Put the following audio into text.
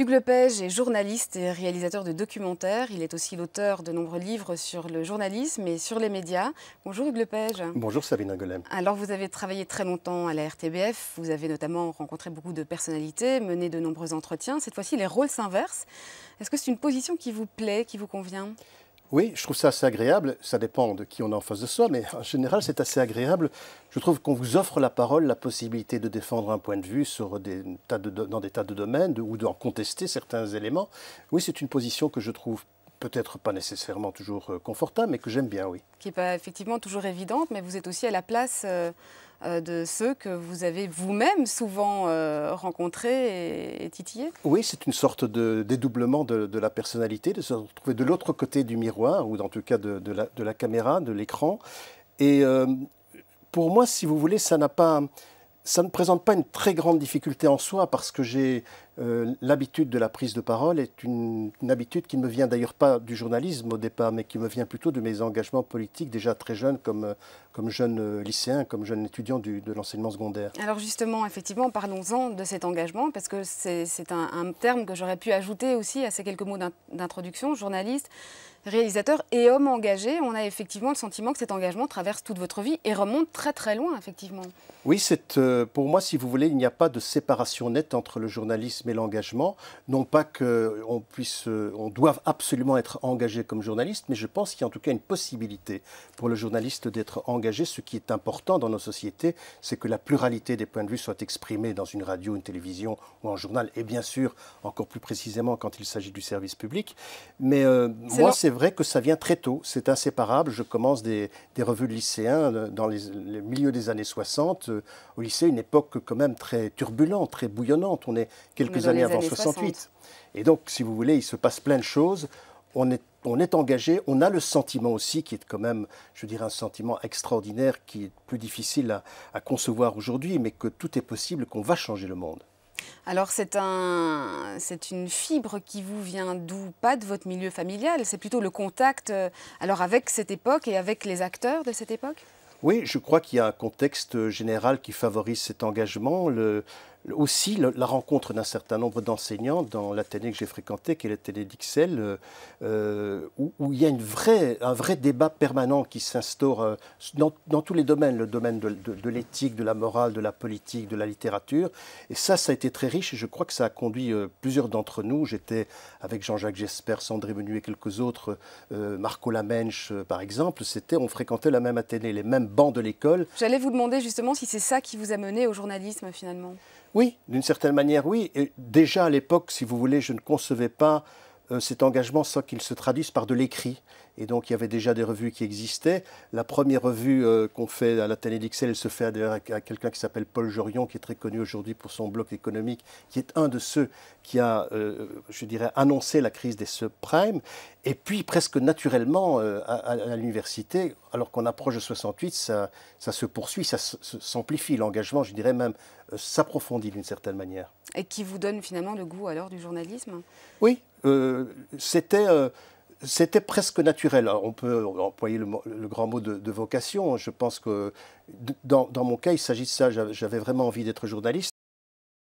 Hugues Lepage est journaliste et réalisateur de documentaires. Il est aussi l'auteur de nombreux livres sur le journalisme et sur les médias. Bonjour Hugues Lepage. Bonjour Sabine Angoulême. Alors vous avez travaillé très longtemps à la RTBF, vous avez notamment rencontré beaucoup de personnalités, mené de nombreux entretiens. Cette fois-ci, les rôles s'inversent. Est-ce que c'est une position qui vous plaît, qui vous convient ? Oui, je trouve ça assez agréable. Ça dépend de qui on a en face de soi, mais en général, c'est assez agréable. Je trouve qu'on vous offre la parole, la possibilité de défendre un point de vue sur dans des tas de domaines ou d'en contester certains éléments. Oui, c'est une position que je trouve peut-être pas nécessairement toujours confortable, mais que j'aime bien, oui. Qui n'est pas effectivement toujours évidente, mais vous êtes aussi à la place de ceux que vous avez vous-même souvent rencontrés et titillés. Oui, c'est une sorte de dédoublement de la personnalité, de se retrouver de l'autre côté du miroir, ou en tout cas de la caméra, de l'écran. Et pour moi, si vous voulez, ça ne présente pas une très grande difficulté en soi, parce que j'ai l'habitude de la prise de parole est une habitude qui ne me vient d'ailleurs pas du journalisme au départ, mais qui me vient plutôt de mes engagements politiques déjà très jeunes, comme jeune lycéen, comme jeune étudiant de l'enseignement secondaire. Alors justement, effectivement, parlons-en de cet engagement, parce que c'est un terme que j'aurais pu ajouter aussi à ces quelques mots d'introduction, journaliste, réalisateur et homme engagé. On a effectivement le sentiment que cet engagement traverse toute votre vie et remonte très très loin, effectivement. Oui, pour moi, si vous voulez, il n'y a pas de séparation nette entre le journalisme et l'engagement. Non pas on doive absolument être engagé comme journaliste, mais je pense qu'il y a en tout cas une possibilité pour le journaliste d'être engagé. Ce qui est important dans nos sociétés, c'est que la pluralité des points de vue soit exprimée dans une radio, une télévision ou un journal, et bien sûr, encore plus précisément quand il s'agit du service public. Mais moi, c'est vrai que ça vient très tôt, c'est inséparable. Je commence des revues de lycéens dans les milieux des années 60. Au lycée, une époque quand même très turbulente, très bouillonnante. On est quelques années avant 68. Et donc, si vous voulez, il se passe plein de choses. On est engagé, on a le sentiment aussi, qui est quand même, je dirais, un sentiment extraordinaire, qui est plus difficile à concevoir aujourd'hui, mais que tout est possible, qu'on va changer le monde. Alors c'est une fibre qui vous vient d'où? Pas de votre milieu familial, c'est plutôt le contact alors avec cette époque et avec les acteurs de cette époque? Oui, je crois qu'il y a un contexte général qui favorise cet engagement. Aussi la rencontre d'un certain nombre d'enseignants dans l'Athénée que j'ai fréquenté, qui est l'Athénée d'Ixelles, où il y a un vrai débat permanent qui s'instaure dans tous les domaines, le domaine de l'éthique, de la morale, de la politique, de la littérature. Et ça a été très riche et je crois que ça a conduit plusieurs d'entre nous. J'étais avec Jean-Jacques Jesper, Sandré Menu et quelques autres, Marco Lamenche par exemple. On fréquentait la même Athénée, les mêmes bancs de l'école. J'allais vous demander justement si c'est ça qui vous a mené au journalisme finalement. Oui, d'une certaine manière, oui. Et déjà à l'époque, si vous voulez, je ne concevais pas cet engagement sans qu'il se traduise par de l'écrit. Et donc, il y avait déjà des revues qui existaient. La première revue qu'on fait à l'Athénée d'Ixelles, elle se fait à quelqu'un qui s'appelle Paul Jorion, qui est très connu aujourd'hui pour son bloc économique, qui est un de ceux qui a, je dirais, annoncé la crise des subprimes. Et puis, presque naturellement, à l'université, alors qu'on approche de 68, ça se poursuit, ça s'amplifie. L'engagement, je dirais même, s'approfondit d'une certaine manière. Et qui vous donne finalement le goût alors du journalisme? Oui, c'était presque naturel. Alors, on peut employer le grand mot de vocation. Je pense que dans mon cas, il s'agit de ça. J'avais vraiment envie d'être journaliste.